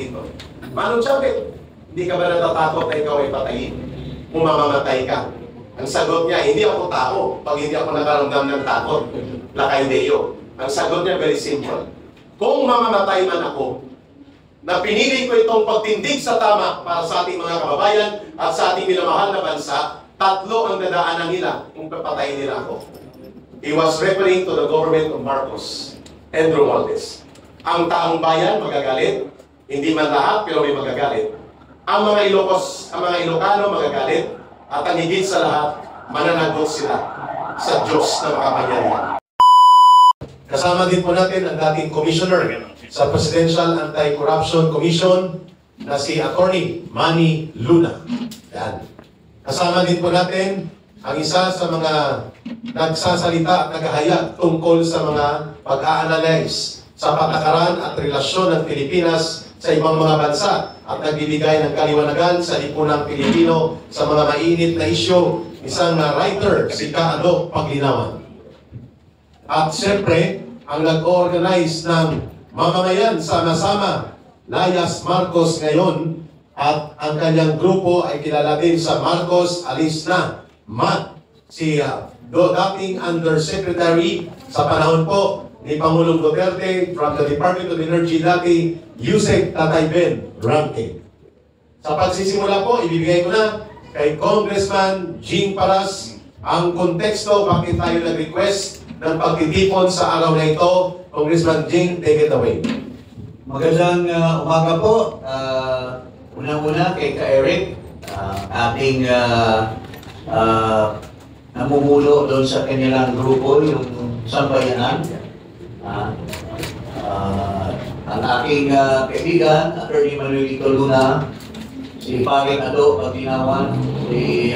dito. Manong Chapit, hindi ka ba natatakot na ikaw ay patayin? Kung mamamatay ka. Ang sagot niya, hindi ako tao pag hindi ako nakaramdam ng takot. Lakaideo. Ang sagot niya, very simple. Kung mamamatay man ako, na pinili ko itong pagtindig sa tama para sa ating mga kababayan at sa ating minamahal na bansa, tatlo ang dadaanan nila kung papatayin nila ako. He was referring to the government of Marcos and Romualdez. Ang taong bayan magagalit, hindi man lahat pero may magagalit. Ang mga Ilocano magagalit, at ang higit sa lahat, mananagot sila sa Diyos na makapangyarihan. Kasama din po natin ang dating commissioner sa Presidential Anti-Corruption Commission na si Attorney Manny Luna. Yan. Kasama din po natin ang isa sa mga nagsasalita at naghahayag tungkol sa mga pag-a-analyze sa patakaran at relasyon ng Pilipinas sa ibang mga bansa at nagbibigay ng kaliwanagan sa lipunang Pilipino sa mga mainit na isyu, isang writer, si Kaado Paglinawan. At siyempre, ang nag-organize ng mamamayan sama-sama, Layas Marcos ngayon, at ang kanyang grupo ay kilala din sa Marcos Alis na, MAT, si dating Undersecretary sa panahon po ni Pangulong Duterte from the Department of Energy dati, Yusek Tatay Ben Ranking. Sa pagsisimula po, ibibigay ko na kay Congressman Jing Paras ang konteksto bakit tayo nag-request ng pagtitipon sa araw na ito. Congressman Jing, take it away. Magandang umaga po. Unang-una kay Ka-Eric, ating namumulo doon sa kanilang grupo, yung Sambayanan. Ang aking kaibigan, Attorney Manuelito Luna, si Paring Ado Paglinawan, si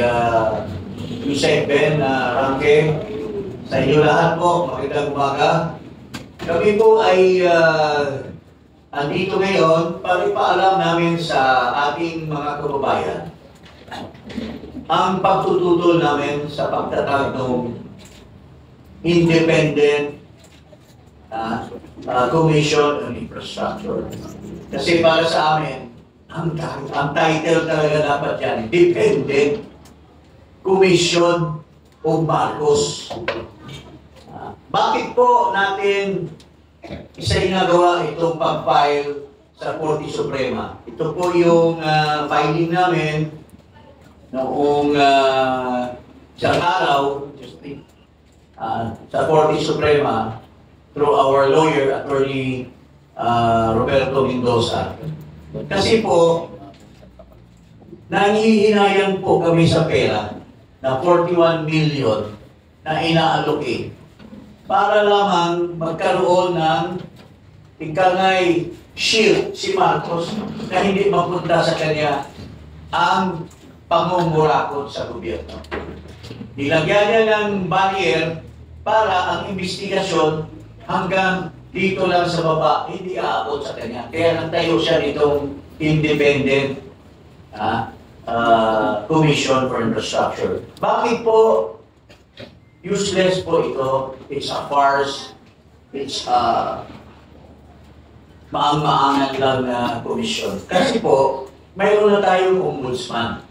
Yusek Ben Ranke, sa inyo lahat po, magandang umaga. Kami po ay andito ngayon para ipaalam namin sa ating mga kababayan ang pagtututol namin sa pagtatag ng Independent Commission on Infrastructure. Kasi para sa amin, ang title talaga dapat yan, Dependent Commission of Marcos. Bakit po natin ginagawa itong pag-file sa Korte Suprema? Ito po yung filing namin noong isang araw sa Korte Suprema through our lawyer, Attorney Roberto Mendoza. Kasi po, nangihinayang po kami sa pera na 41 million na ina-allocate para lamang magkaroon ng ikangay shield si Marcos na hindi mapunta sa kanya ang pangungurakot sa gobyerno. Nilagyan niya ng barrier para ang investigasyon hanggang dito lang sa baba, hindi aabot sa kanya. Kaya nagtayo siya nitong Independent Commission for Infrastructure. Bakit po useless po ito? It's a farce. It's a maang-maangan lang na komisyon. Kasi po, mayroon na tayong ombudsman.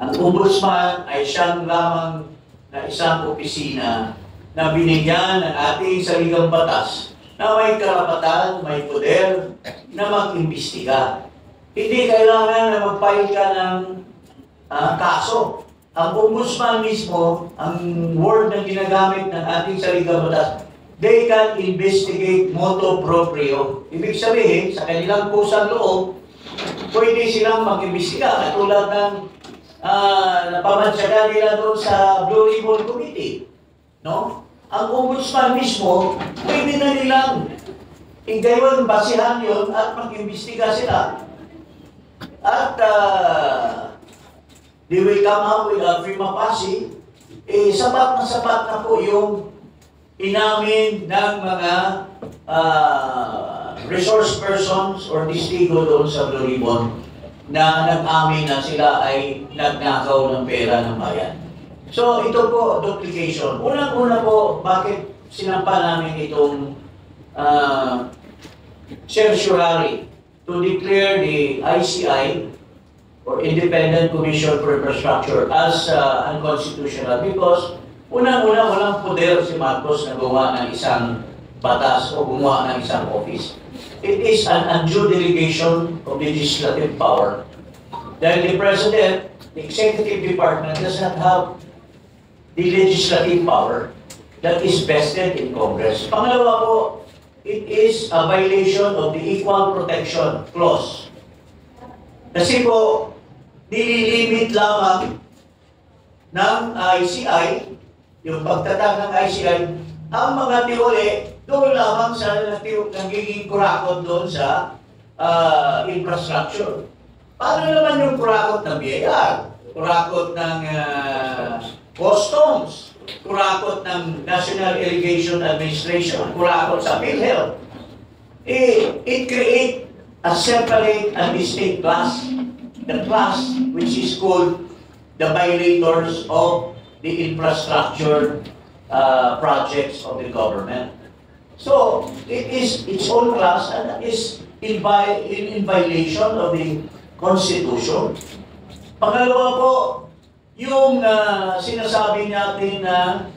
Ang ombudsman ay siyang lamang na isang opisina na binigyan ng ating saligang batas na may karapatan, may poder na mag-imbestiga. Hindi kailangan na mag-file ka ng kaso. Ang ombudsman mismo, ang word na ginagamit ng ating saligang batas, they can investigate motu proprio. Ibig sabihin, sa kanilang pusang loob, pwede silang mag-imbestiga. Katulad ng napamansyagan nila doon sa Blue Ribbon Committee. No? Ang ombudsman mismo, pwede na nilang igayon, basihan yun at mag-imbestiga sila. At they will come up with a prima facie, sapat na po yung inamin ng mga resource persons or testigo doon sa Blue Ribbon na nag-amin na sila ay nagnakaw ng pera ng bayan. So ito po, duplication. Unang-una po, bakit sinampa namin itong certiorari to declare the ICI or Independent Commission for Infrastructure as unconstitutional because unang-una walang poder si Marcos na gumawa ng isang batas o gumawa ng isang office. It is an undue delegation of legislative power. Dahil the President, the Executive Department does not have the legislative power that is vested in Congress. Pangalawa po, it is a violation of the Equal Protection Clause. Kasi po, nililimit lamang ng ICI, yung pagtatag ng ICI, ang mga tiwali doon lamang sa nagiging kurakot doon sa infrastructure. Paano naman yung kurakot ng BIR? Kurakot ng customs, kurakot ng National Irrigation Administration, kurakot sa PhilHealth. It creates a separate and distinct class, the class which is called the violators of the infrastructure projects of the government. So, it is its own class and that is in violation of the Constitution. Pangalawa po, yung sinasabi natin na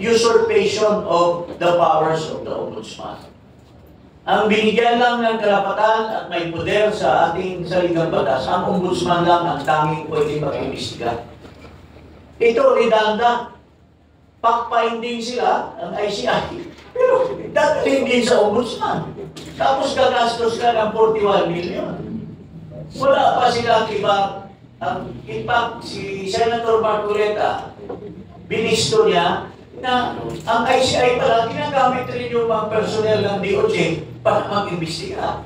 usurpation of the powers of the Ombudsman. Ang binigyan lang ng karapatan at may poder sa ating saligang batas, ang Ombudsman lang ang tanging pwede mag-imbestiga. Ito, redanda. Fact-finding sila, ang ICI, pero dadating din sa Ombudsman. Tapos gagastos ka ng 41 million. Wala pa sila kiba. In fact, si Senator Marcoleta, binisto niya na ang ICI pala, ginagamit rin yung mga personnel ng DOJ para mag-imbestiga.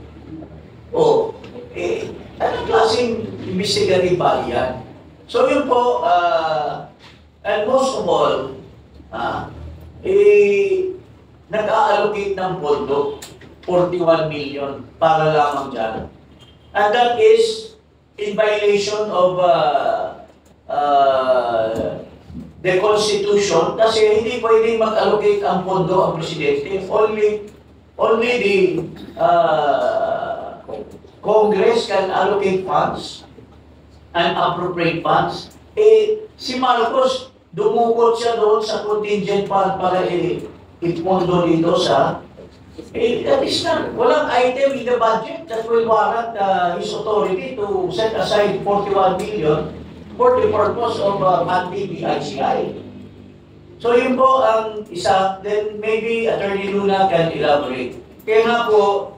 Anong klaseng investigative body yan? So yun po, and most of all, nag-a-allocate ng pondo, 41 million para lamang dyan. And that is in violation of the Constitution kasi hindi pwedeng mag-allocate ang pondo ang Presidente. Only the Congress can allocate funds and appropriate funds. Si Marcos, dumukot siya doon sa contingent fund para ipondo dito sa that is not, walang item in the budget that will warrant his authority to set aside 41 million for the purpose of funding the ICI. So yun po ang isa, then maybe Attorney Luna can elaborate. Kaya nga po,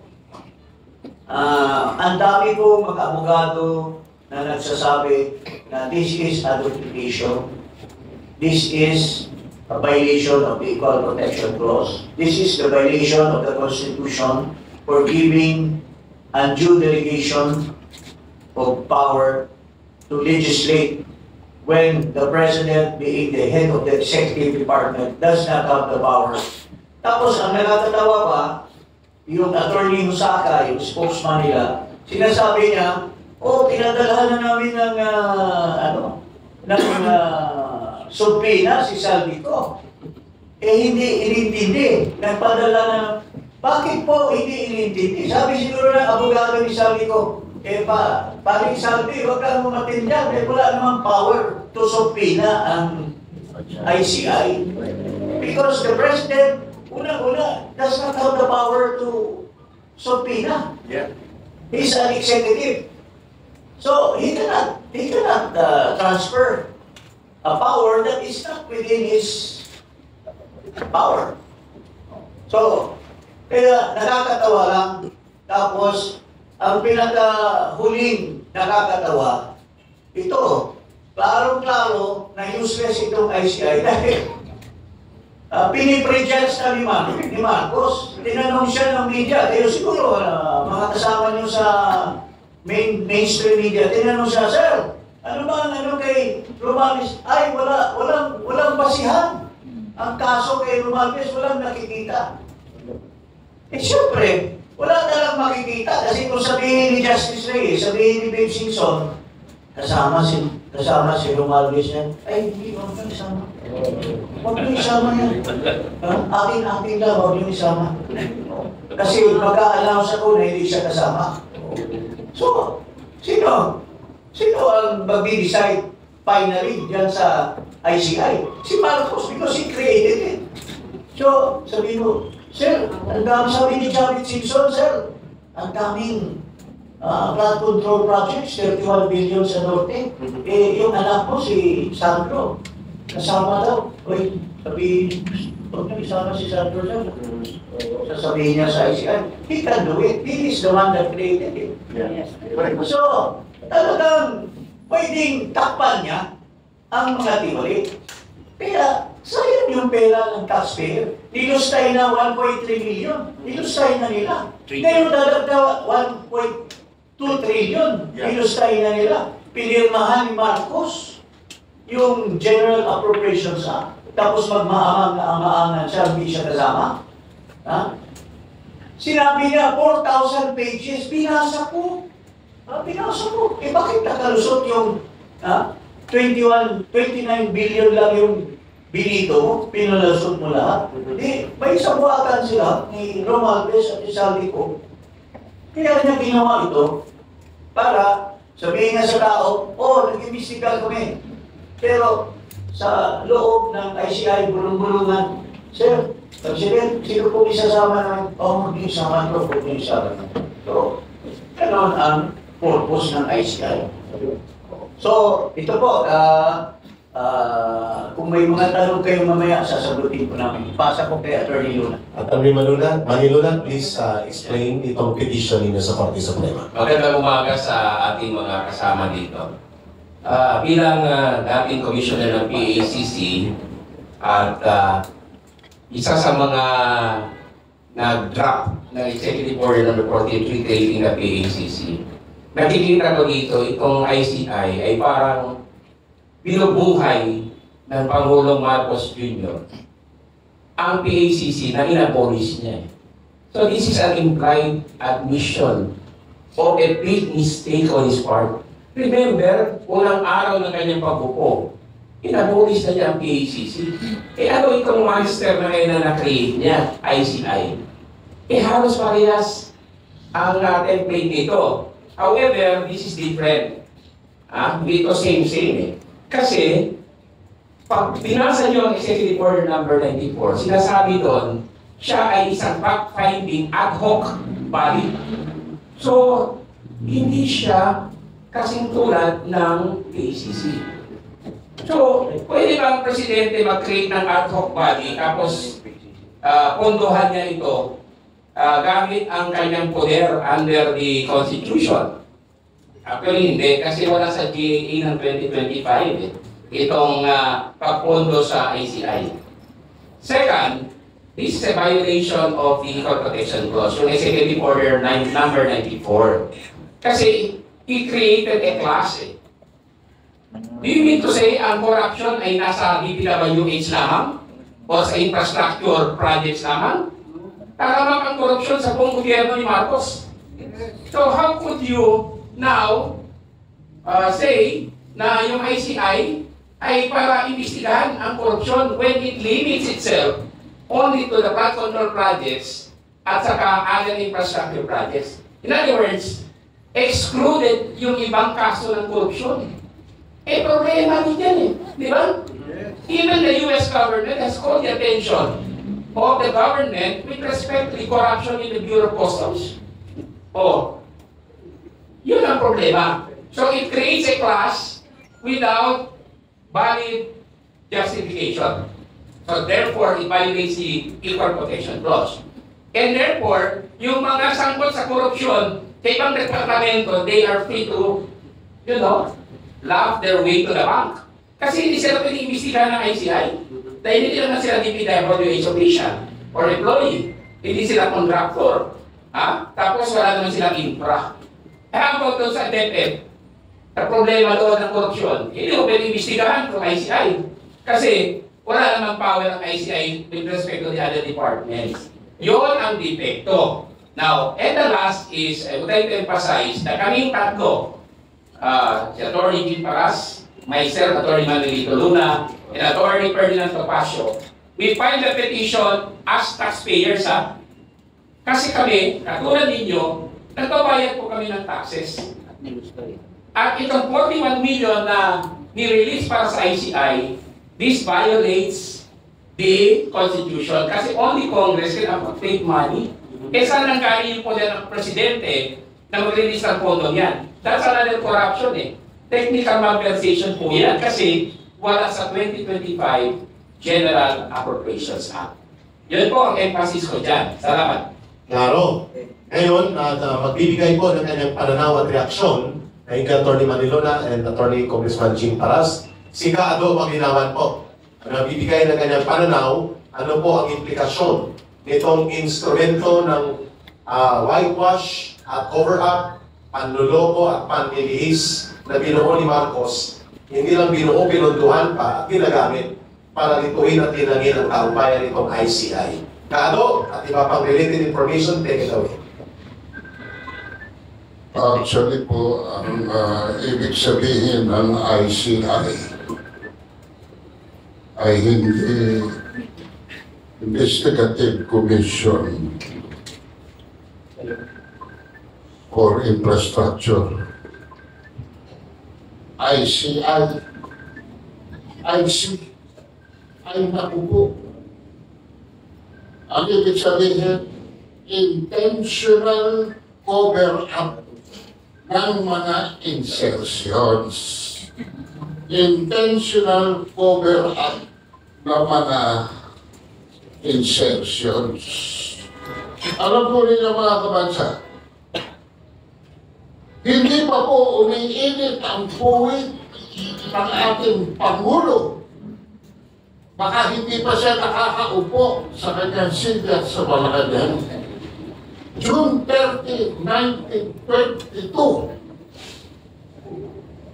ang dami po mga abogado na nagsasabi na this is a duplication. This is a violation of the Equal Protection Clause. This is the violation of the Constitution for giving undue delegation of power to legislate when the President, being the head of the Executive Department, does not have the power. Tapos, ang nakakatawa pa, yung Attorney Husaka, yung spokesman nila, sinasabi niya, pinadalahan na namin ng subpoena si Saldico. Hindi inintindi. Nagpadala na, bakit po hindi inintindi? Sabi siguro ng abogado ni Saldico, paring Saldi, huwag kang matindihan, wala namang power to subpoena ang ICI. Because the President, una-una, does not have the power to subpoena. Yeah. He's an executive. So, he cannot transfer a power that is not within his power. So, kaya nakakatawa lang. Tapos, ang pinakahuling nakakatawa, ito, klarong-klaro na useless itong ICI dahil piniprejudge na ni Marcos. Tinanong siya ng media, kayo siguro, mga kasama niyo sa mainstream media, tinanong siya, sir, ano kay Romualdez? Ay, walang basihan. Ang kaso kay Romualdez, walang nakikita. Siyempre, wala talang makikita kasi kung sabihin ni Justice Reyes, sabihin ni Babe Singson, kasama si Romualdez yan, ay, hindi, huwag nyo isama. Huwag nyo isama yan. Akin lang, huwag nyo isama. Kasi mag-a-announce ako na hindi siya kasama. So, sino? Sino ang mag-decide finally dyan sa ICI? Si Marcos, because he created it. So, sabi mo, sir, ang dami, sabi ni Javid Simpson, sir, ang daming flood control projects, 31 billion sa Norte. Eh, yung anak mo, si Sandro, kasama daw. Uy, sabi, huwag na isama si Sandro dyan. Sasabihin niya sa ICI, he can do it. He is the one that created it. Yes. So, talagang pwedeng takpan niya ang mga tiwali. Kaya, sayang yung pera ng taxpayer. Nilustay na 1.3 million. Nilustay na nila. Ngayon dadagdag 1.2 trillion. Nilustay na nila. Pinirmahan ni Marcos yung General Appropriations Act. Tapos magmaamang na amaangan siya, hindi siya kasama. Ha? Sinabi niya, 4,000 pages. Binasa ko. Binasa ko. Eh bakit nakalusot yung 29 billion lang yung binito mo, pinalusot mo lahat? Di, may sabuatan sila ni Romualdez at Saldi ko. Kaya niya ginawa ito para sabihin niya sa tao, oh, nag-imbestiga kami. Pero sa loob ng ICI, bulong-bulungan, Sir, President, sino po isasama namin? Oh, mag-isama ko, mag-isama namin. So, ganon ang purpose ng ICI. So, ito po, kung may mga tanong kayo mamaya, sasagutin ko namin. Ipasa ko kay Atty. Luna. Atty. Maniluna, please explain itong petition ninyo sa Korte Suprema. Magandang umaga sa ating mga kasama dito. Bilang dating commissioner ng PACC at isa sa mga nag-drop ng Executive Order No. 43 creating the PACC, nakikita ko dito itong ICI ay parang binubuhay ng Pangulong Marcos Jr. ang PACC na inabolish niya. So this is an implied admission of a big mistake on his part. Remember, unang araw ng kanyang pagbuko, inabolish na niya ang PACC. Eh ano itong monster na ngayon na na-create niya, ICI? Eh halos parehas ang template nito. However, this is different. Dito same eh. Kasi, pag binasa niyo ang Executive Order number 94, sinasabi doon, siya ay isang fact-finding ad hoc body. So, hindi siya kasing tulad ng PACC. So, pwede ba ang Presidente mag-create ng ad hoc body tapos pondohan niya ito gamit ang kanyang poder under the Constitution? Actually, hindi. Kasi wala sa GAA ng 2025 itong pagpondo sa ICI. Second, this is a violation of the Equal Protection Clause, yung Executive Order number 94. Kasi, he created a class eh. Do you mean to say ang corruption ay nasa DPWH lamang? O sa infrastructure projects lamang? Taramang ang corruption sa buong gobyerno ni Marcos. So how could you now say na yung ICI ay para imbestigahan ang korupsyon when it limits itself only to the flood control projects at saka other infrastructure projects? In other words, excluded yung ibang kaso ng korupsyon. Eh, problema din yan eh. Di ba? Even the US government has called the attention of the government with respect to the corruption in the Bureau of Customs. Oh, yun ang problema. So it creates a class without valid justification. So therefore, it violates the Equal Protection Clause. And therefore, yung mga sangkot sa korupsyon, sa ibang departamento, they are free to, laugh their way to the bank. Kasi hindi sila pwede imbestigahan ng ICI. Dahil hindi naman sila DPWH official or employee. Hindi sila contractor. Tapos wala naman silang infra. How about doon sa DepEd? Ang problema doon ng korupsyon, hindi ko pwede imbestigahan ng ICI. Kasi wala namang power ng ICI with respect to the other departments. Yun ang depekto. Now, and the last is, I would like to emphasize na kaming tatlo, si Atty. Jean Paras, myself, Atty. Manilito Luna, and Atty. Ferdinand Topacio, we filed the petition as taxpayers, Kasi kami, katulad ninyo, nagbabayad po kami ng taxes. At itong 41 million na nirelease para sa ICI, this violates the Constitution. Kasi only Congress can appropriate money. Eh saan ang galing yung poder ng Presidente na mag-release ng pondo niyan? That's another corruption eh. Technical malversation po yan kasi wala sa 2025 General Appropriations Act. Yun po ang emphasis ko dyan. Salamat. Klaro. Ngayon, magbibigay po ng kanyang pananaw at reaksyon ay Atty. Manilona and Atty. Congressman Jing Paras. Si Kaado Panginawan po. Magbibigay ng kanyang pananaw, ano po ang implikasyon nitong instrumento ng whitewash at cover-up, panluloko at panlilihis na binuo ni Marcos. Hindi lang binuo, pinuntuhan pa at ginagamit para lituin at tinangin ang taong bayan nitong ICI. Kaado at iba pang related information, take it away. Actually po, ang ibig sabihin ng ICI ay hindi Investigative Commission for Infrastructure. ICI ay nakupo. Ang ibig sabihin, intentional cover-up ng mga insertions. Intentional cover-up ng mga insertions. Alam po ninyo mga kabansa, hindi pa po umiinit ang puwit ng ating Pangulo. Baka hindi pa siya nakakaupo sa kanyang silya sa Malacanang. June 30, 1922.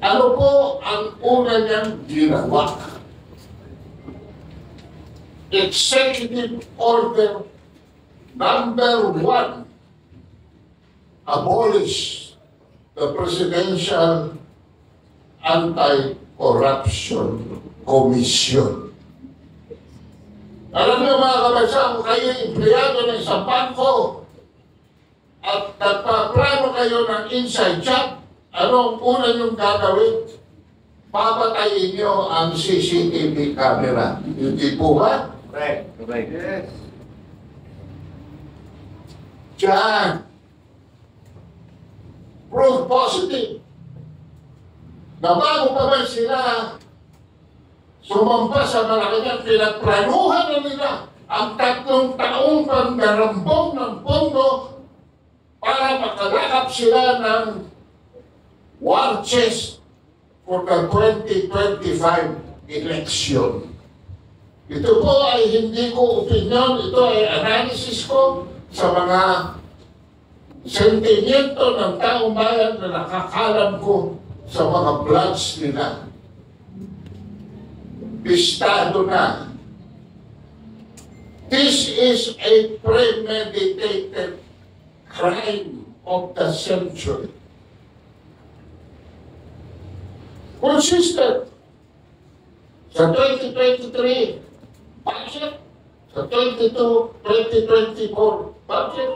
Ano po ang una niyang ginawa? Executive Order Number 1. Abolish the Presidential Anti-Corruption Commission. Alam niyo mga kabansa, kung kayo empleyado ng isang bangko at nagpaplano kayo ng inside job, anong una niyong gagawin? Papatayin niyo ang CCTV camera. Hindi po ba? Correct. Yes. Diyan. Proof positive. Na bago pa man sila sumampa sa Malacanang, pinagplanuhan na nila ang 3 taong panggarambong ng pondo para makalakap sila ng war chest for the 2025 election. Ito po ay hindi ko opinion, ito ay analysis ko sa mga sentimiento ng taong bayan na nakakalam ko sa mga blogs nila. Pistado na. This is a premeditated crime of the century. Consistent sa 2023 budget, sa 2024 budget,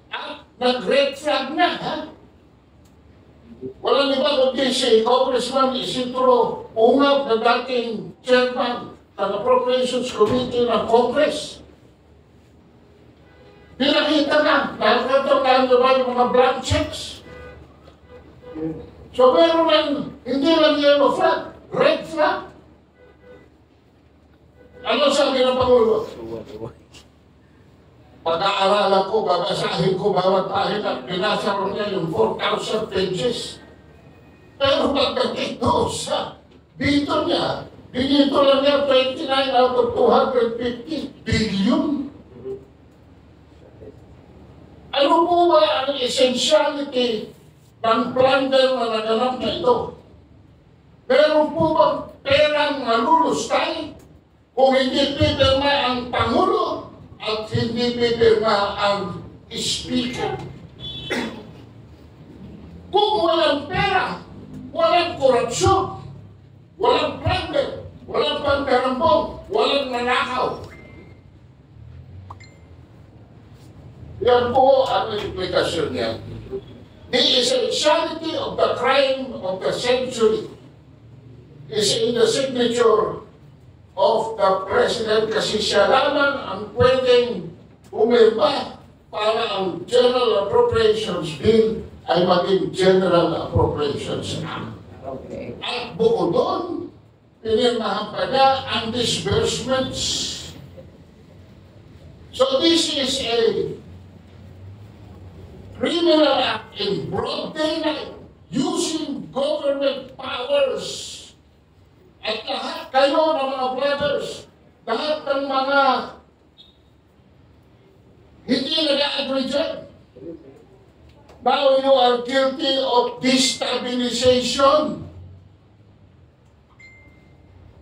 at nag-red flag na, ha? Walang iba kundi si Congressman Isidro Ungab na dating chairman ng Appropriations Committee ng Congress. Pinakita na, nakakataon ba yung mga blank checks? So meron lang, hindi lang yellow flag, red flag. Ano sabi ng Pangulo? Pag-aaralan ko, babasahin ko bawat pahina, binasa rin niya yung 4,000 pages. Pero pagdating doon sa dito niya, dinito lang niya 29 out of 250 billion. Ano po ba ang essentiality ng plunder na naganap na ito? Meron po bang perang malulustay kung hindi pipirma ang Pangulo at hindi pipirma ang Speaker? Kung walang pera, walang korupsyon, walang plunder, walang pangkarambong, walang nanakaw. Yan po ang implikasyon niya. The essentiality of the crime of the century is in the signature of the President kasi siya lamang ang pwedeng umirma para ang General Appropriations Bill ay maging General Appropriations Act. At bukod doon, pinirmahan pa niya ang disbursements. So this is a criminal act in broad daylight using government powers. At lahat kayo ng mga brothers, lahat ng mga hindi nag-agree dyan. Now you are guilty of destabilization.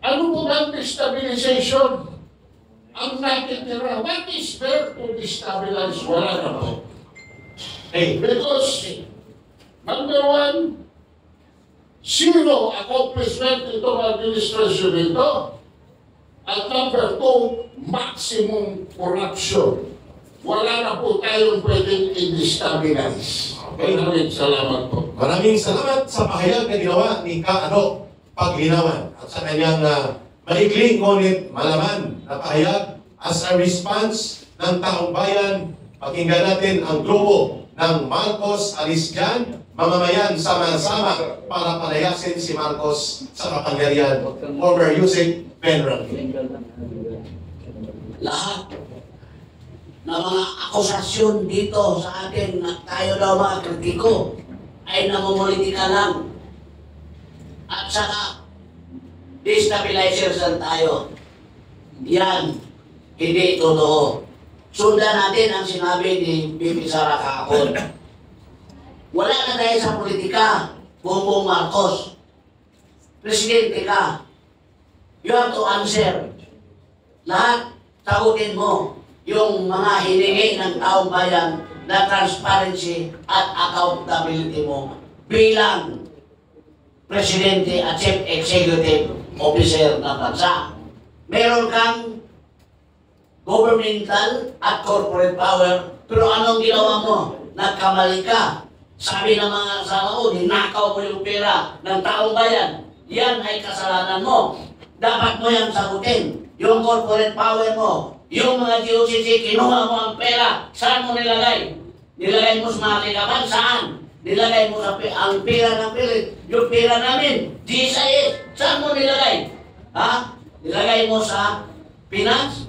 Ano po ba ang destabilization? Ang natitira, what is there to destabilize? Wala na po. Because, number one, zero accomplishment itong administration nito. At number two, maximum corruption. Wala na po tayong pwedeng i-destabilize. Maraming salamat po. Maraming salamat sa pahayag na ginawa ni Ka Paglinawan at sa kanyang maikling ngunit malaman na pahayag as a response ng taong bayan. Pakinggan natin ang grupo ng Marcos Alisjan, mamamayan sama-sama para palayasin si Marcos sa kapangyarihan. Former Yusek Penran. Lahat na mga akusasyon dito sa atin na tayo daw mga kritiko ay namumulitika lang. At saka, destabilizers lang tayo. Yan, hindi totoo. Sundan natin ang sinabi ni Bibi Sara kahapon. Wala na tayo sa politika, Bongbong Marcos. Presidente ka. You have to answer. Lahat, sagutin mo yung mga hiningi ng taong bayan na transparency at accountability mo bilang Presidente at Chief Executive Officer ng bansa. Meron kang governmental at corporate power, pero anong ginawa mo? Nagkamali ka. Sabi ng mga asawa ko, ninakaw mo yung pera ng taong bayan. Yan ay kasalanan mo. Dapat mo yan sagutin. Yung corporate power mo, yung mga GOCC, kinuha mo ang pera, saan mo nilagay? Nilagay mo sa mga likaban, saan? Nilagay mo sa ang pera ng pilit, yung pera namin, GSIS, saan mo nilagay? Ha? Nilagay mo sa finance,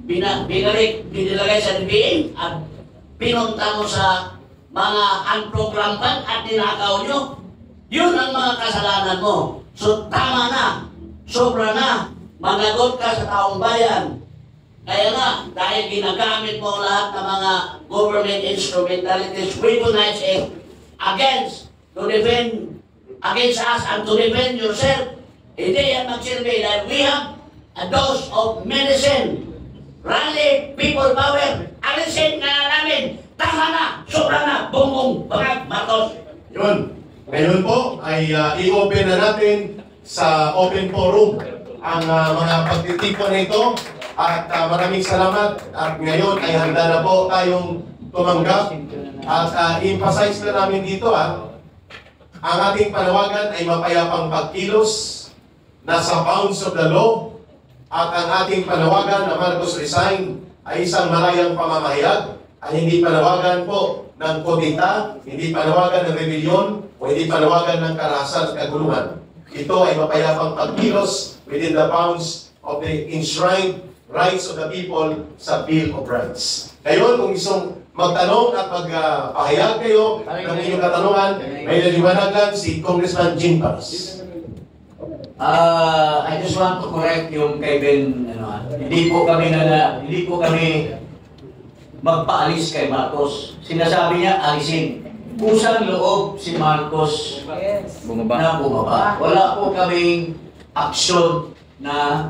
binilagay sa DBM, at pinunta mo sa mga unprogram bank at ninakaw nyo. Yun ang mga kasalanan mo. So tama na, sobra na, managot ka sa taong bayan. Kaya nga, dahil ginagamit mo lahat ng mga government instrumentalities, weaponize it against us and to defend yourself. Hindi yan magsilbi dahil we have a dose of medicine. Rally, people power, alisin na namin. Tama na, sobra na, Bongbong Marcos. Yun. Ngayon po ay i-open na natin sa open forum ang mga pagtitipon na ito. At maraming salamat. At ngayon ay handa na po tayong tumanggap. At i-emphasize na namin dito ang ating panawagan ay mapayapang pagkilos, nasa bounds of the law. At ang ating panawagan na Marcos resign ay isang malayang pamamahayag. Ay hindi panawagan po ng kudita, hindi panawagan ng rebellion, o hindi panawagan ng karahasan at kaguluhan. Ito ay mapayapang pagkilos within the bounds of the enshrined rights of the people sa Bill of Rights. Ngayon, kung isang magtanong at magpahayag kayo ng inyong katanungan, may naliwanagan si Congressman Jim Paras. I just want to correct yung kay Ben, hindi po kami magpaalis kay Marcos. Sinasabi niya, alisin. Kusang loob si Marcos na bumaba. Wala po kaming aksyon na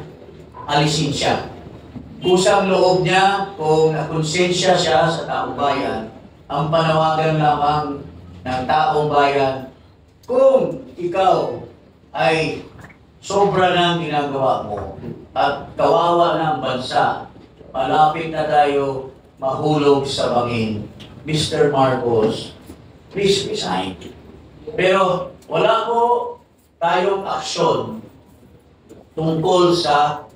alisin siya. Kusang loob niya kung nakonsensya siya sa taong bayan, ang panawagan lamang ng taong bayan, kung ikaw ay sobra ng ginagawa mo at kawawa ng bansa, malapit na tayo mahulog sa bangin, Mr. Marcos, please resign. Pero wala po tayong aksyon tungkol sa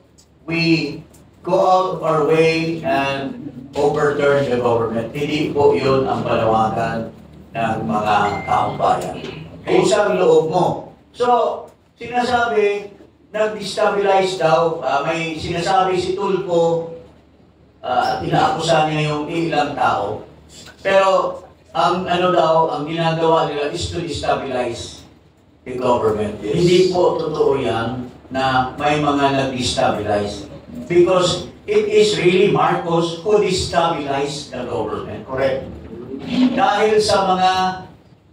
we go out of our way and overturn the government. Hindi po yun ang panawagan ng mga taong bayan. Usang loob mo. So, sinasabi, nag-destabilize daw, may sinasabi si Tulfo, at inaakusa niya yung ilang tao. Pero, ang ang ginagawa nila is to destabilize the government. Yes. Hindi po totoo yan na may mga nag-destabilize. Because it is really Marcos who destabilized the government. Correct. Dahil sa mga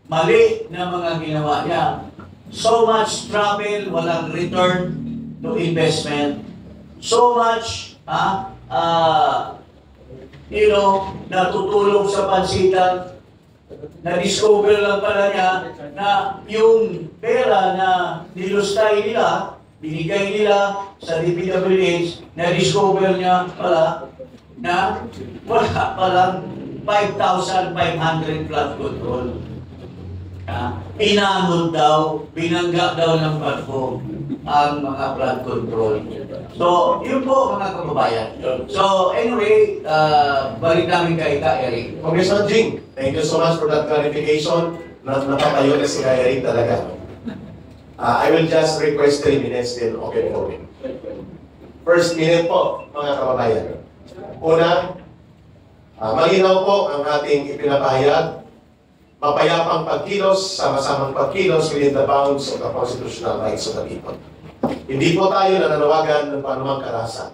mali na mga ginawa niya. So much travel, walang return to investment. So much, natutulog sa pansitan. Na-discover lang pala niya na yung pera na nilustay nila, binigay nila sa DPWH, na-discover niya pala na wala palang 5,500 flood control. Inamod daw, binangga daw ng barko ang mga flood control. So, yun po mga kababayan. So, anyway, balik namin kay Eric. Congressman Jing, thank you so much for that clarification. Napatayo na si Eric talaga. I will just request 3 minutes then okay for me. First minute po, mga kababayan. Una, malinaw po ang ating ipinapahayag. Mapayapang pagkilos, sama-samang pagkilos within the bounds of the constitutional rights of the people. Hindi po tayo nananawagan ng panumang karahasan.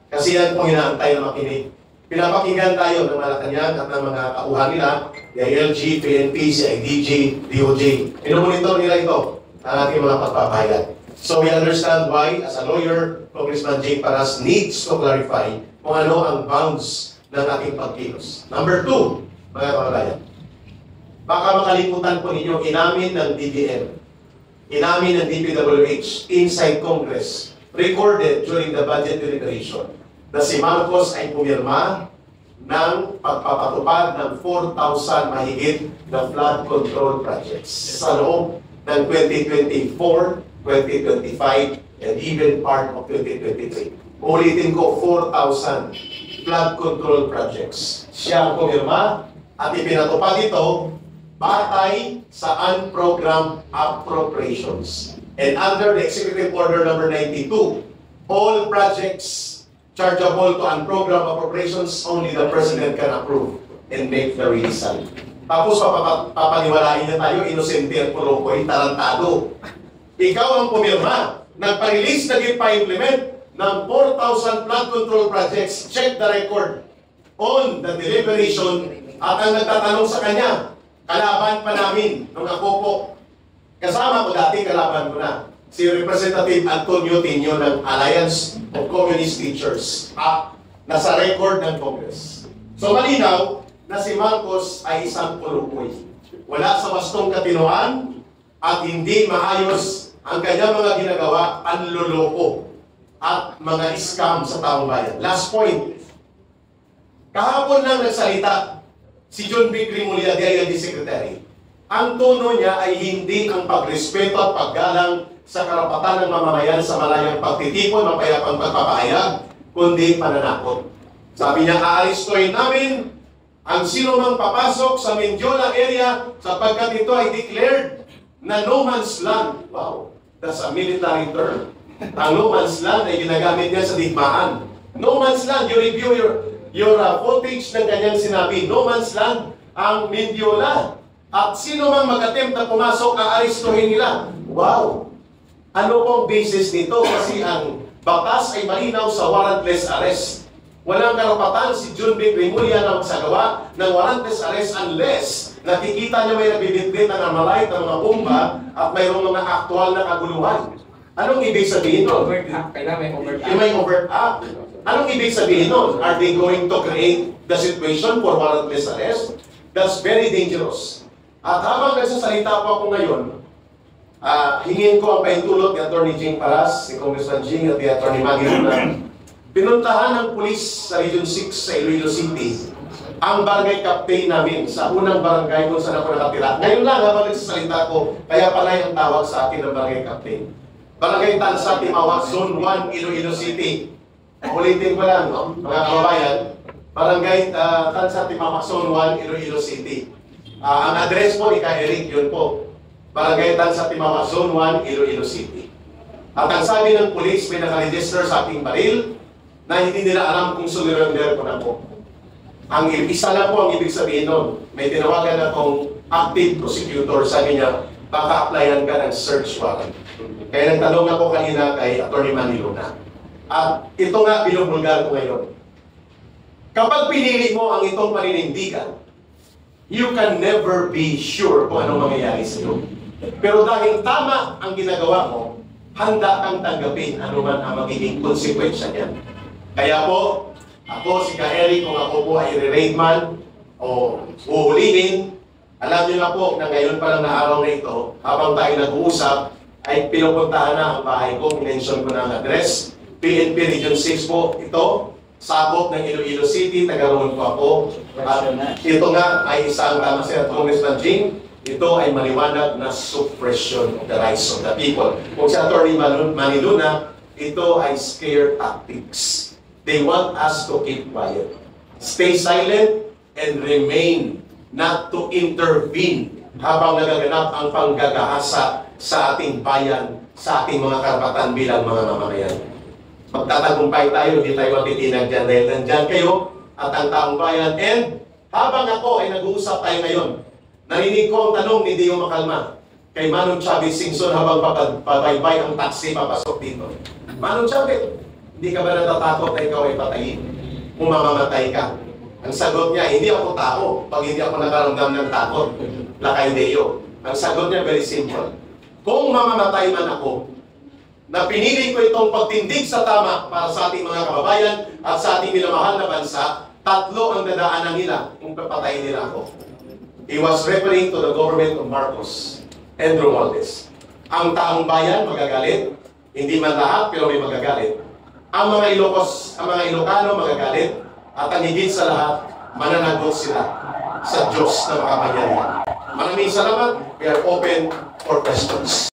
Kasi yan pong inaantay na makinig. Pinapakinggan tayo ng Malacanang at ng mga tauhan nila, the ILG, PNP, CIDG, DOJ. Pinomonitor nila ito ang ating mga pagpapahayag. So we understand why, as a lawyer, Congressman Jake Paras needs to clarify kung ano ang bounds ng ating pagkilos. Number 2, mga kababayan. Baka makalimutan po ninyo, inamin ng DBM, inamin ng DPWH inside Congress, recorded during the budget deliberation, na si Marcos ay pumirma ng pagpapatupad ng 4,000 mahigit na flood control projects sa loob ng 2024, 2025, and even part of 2023. Ulitin ko, 4,000 flood control projects. Siya ang pumirma at ipinatupad ito batay sa unprogrammed appropriations. And under the Executive Order number 92, all projects chargeable to unprogrammed appropriations, only the President can approve and make the release. Tapos papaniwalain niya tayo, inosente at purokoy, tarantado. Ikaw ang pumirma, nagpa-release na pa-implement ng 4,000 flood control projects. Check the record on the deliberation at ang nagtatanong sa kanya, kalaban pa namin nung ako po. Kasama ko dati, kalaban ko na. Si Representative Antonio Tino ng Alliance of Communist Teachers. Nasa record ng Congress. So malinaw na si Marcos ay isang pulukoy. Wala sa wastong katinoan at hindi maayos ang kanyang mga ginagawa, panloloko at mga scam sa taong bayan. Last point. Kahapon lang nagsalita si John B. Grimulya, DILG Secretary. Ang tono niya ay hindi ang pagrespeto at paggalang sa karapatan ng mamamayan sa malayang pagtitipon, mapayapang pagpapahayag, kundi pananakot. Sabi niya, aaristoin namin ang sino mang papasok sa Mendiola area sapagkat ito ay declared na no man's land. Wow, that's a military term. Ang no man's land ay ginagamit niya sa digmaan. No man's land, you review your footage ng kanyang sinabi, no man's land ang Mendiola. At sino mang mag-attempt na pumasok, aaristohin nila. Wow! Ano pong basis nito? Kasi ang batas ay malinaw sa warrantless arrest. Walang karapatan si John B. Grimulya na magsagawa ng warrantless arrest unless nakikita niya may nabibitbit ng armalite, ng mga bomba at mayroong mga aktual na kaguluhan. Anong ibig sabihin nun? Overt act. Kailangan may overt act. May overt act. Anong ibig sabihin nun? Are they going to create the situation for warrantless arrest? That's very dangerous. At habang nagsasalita po ako ngayon, hingin ko ang paintulot ni Atty. Jing Paras, ni Congressman Jing at ni Atty. Maggie Luna. Pinuntahan ng pulis sa Region 6 sa Iloilo City ang barangay captain namin sa unang barangay kung saan ako nakatira. Ngayon lang habang nagsasalita ko, kaya pala yung tawag sa akin ng barangay captain. Barangay Tansa, Timawak, Zone 1, Iloilo City. Ulitin ko lang, no? Mga kababayan, Barangay Tansa, Timawak, Zone 1, Iloilo City. Ang address po ni Ka Eric, yun po. Barangay Tansa, Timawak, Zone 1, Iloilo City. At ang sabi ng police, may nakaregister sa aking baril na hindi nila alam kung surrender ko na po. Ang isa lang po ang ibig sabihin nun. May tinawagan akong active prosecutor, sabi niya, baka applyan ka ng search warrant. Kaya nagtanong ako kanina kay Atty. Manny Luna. At ito nga binubulgar ko ngayon. Kapag pinili mo ang itong paninindigan, you can never be sure kung anong mangyayari sa iyo. Pero dahil tama ang ginagawa mo, handa kang tanggapin anuman ang magiging konsekwensya niyan. Kaya po, ako si Ka Eric, kung ako po ay i-raid man o uhulihin, alam niyo na po na ngayon pa lang na araw na ito, habang tayo nag-uusap, ay pinupuntahan na ang bahay ko, minention ko na ang address. PNP Region 6 po ito, sakop ng Iloilo City, taga-roon po ako. At ito nga ay isang tama siya, Congressman Jing, ito ay maliwanag na suppression of the rights of the people. Kung si Atty. Manny Luna, ito ay scare tactics. They want us to keep quiet, stay silent, and remain, not to intervene habang nagaganap ang panggagahasa sa ating bayan, sa ating mga karapatan bilang mga mamamayan. Magtatagumpay tayo, hindi tayo matitinag dyan dahil nandyan kayo at ang taong bayan. And habang ako ay nag-uusap tayo ngayon, narinig ko ang tanong ni Dio Makalma kay Manong Chavez Singson habang pabaybay ang taxi papasok dito. Manong Chavez, hindi ka ba natatakot na ikaw ay patayin? Kung mamamatay ka. Ang sagot niya, hindi ako tao pag hindi ako nakaramdam ng takot. Lakay Deo. Ang sagot niya, very simple. Kung mamamatay man ako, na pinili ko itong pagtindig sa tama para sa ating mga kababayan at sa ating minamahal na bansa, tatlo ang dadaanan nila kung papatayin nila ako. He was referring to the government of Marcos and Romualdez. Ang taong bayan magagalit, hindi man lahat pero may magagalit. Ang mga Ilocano magagalit, at ang higit sa lahat, mananagot sila sa Diyos na makapangyarihan. Maraming salamat. We are open for questions.